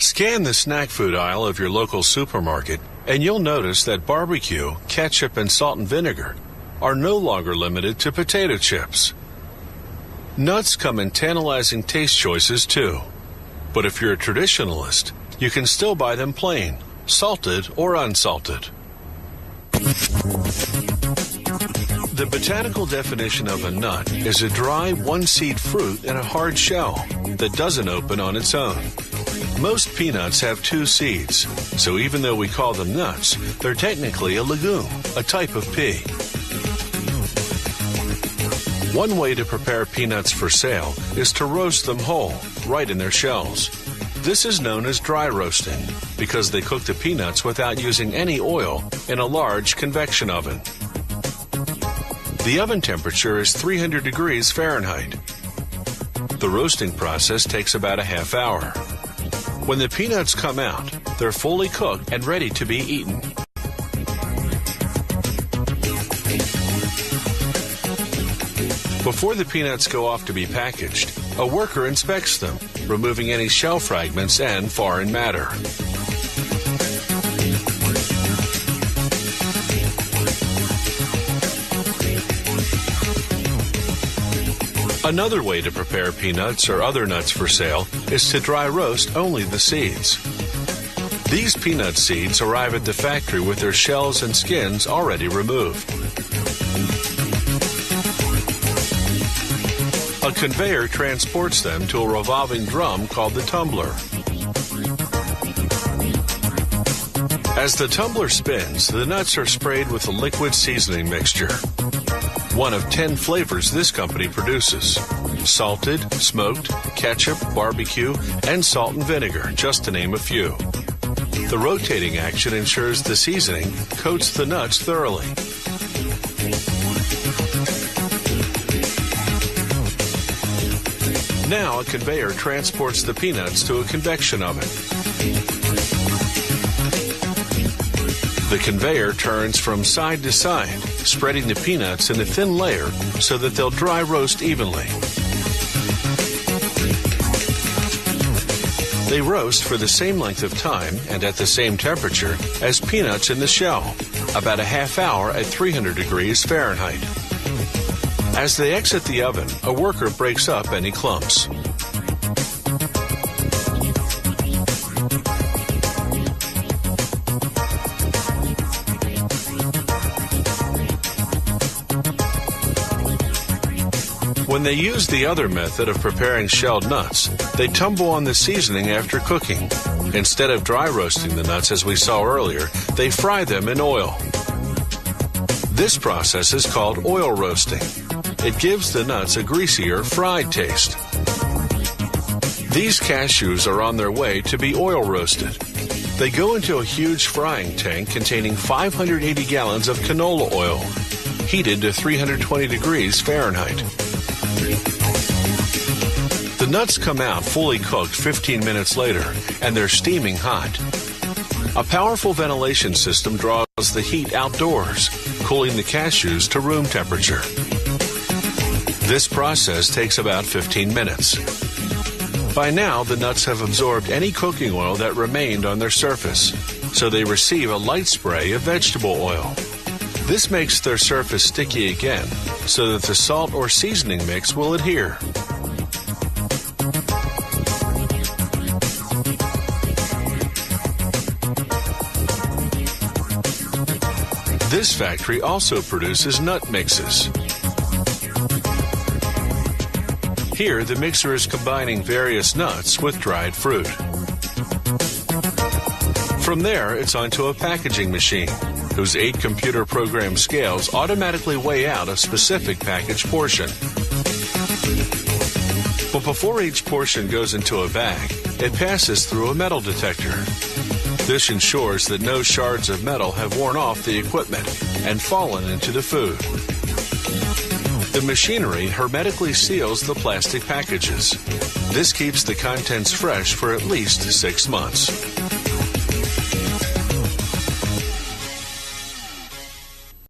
Scan the snack food aisle of your local supermarket, and you'll notice that barbecue, ketchup, and salt and vinegar are no longer limited to potato chips. Nuts come in tantalizing taste choices too. But if you're a traditionalist, you can still buy them plain, salted or unsalted. The botanical definition of a nut is a dry, one-seed fruit in a hard shell that doesn't open on its own. Most peanuts have 2 seeds, so even though we call them nuts, they're technically a legume, a type of pea. One way to prepare peanuts for sale is to roast them whole, right in their shells. This is known as dry roasting because they cook the peanuts without using any oil in a large convection oven. The oven temperature is 300 degrees Fahrenheit. The roasting process takes about a half hour. When the peanuts come out, they're fully cooked and ready to be eaten. Before the peanuts go off to be packaged, a worker inspects them, removing any shell fragments and foreign matter. Another way to prepare peanuts or other nuts for sale is to dry roast only the seeds. These peanut seeds arrive at the factory with their shells and skins already removed. A conveyor transports them to a revolving drum called the tumbler. As the tumbler spins, the nuts are sprayed with a liquid seasoning mixture. One of 10 flavors this company produces: salted, smoked, ketchup, barbecue, and salt and vinegar, just to name a few. The rotating action ensures the seasoning coats the nuts thoroughly. Now a conveyor transports the peanuts to a convection oven. The conveyor turns from side to side, spreading the peanuts in a thin layer so that they'll dry roast evenly. They roast for the same length of time and at the same temperature as peanuts in the shell, about a half hour at 300 degrees Fahrenheit. As they exit the oven, a worker breaks up any clumps. When they use the other method of preparing shelled nuts, they tumble on the seasoning after cooking. Instead of dry roasting the nuts as we saw earlier, they fry them in oil. This process is called oil roasting. It gives the nuts a greasier, fried taste. These cashews are on their way to be oil roasted. They go into a huge frying tank containing 580 gallons of canola oil, heated to 320 degrees Fahrenheit. The nuts come out fully cooked 15 minutes later, and they're steaming hot. A powerful ventilation system draws the heat outdoors, cooling the cashews to room temperature. This process takes about 15 minutes. By now, the nuts have absorbed any cooking oil that remained on their surface, so they receive a light spray of vegetable oil. This makes their surface sticky again, so that the salt or seasoning mix will adhere. This factory also produces nut mixes. Here, the mixer is combining various nuts with dried fruit. From there, it's onto a packaging machine, whose 8 computer-programmed scales automatically weigh out a specific package portion. But before each portion goes into a bag, it passes through a metal detector. This ensures that no shards of metal have worn off the equipment and fallen into the food. The machinery hermetically seals the plastic packages. This keeps the contents fresh for at least 6 months.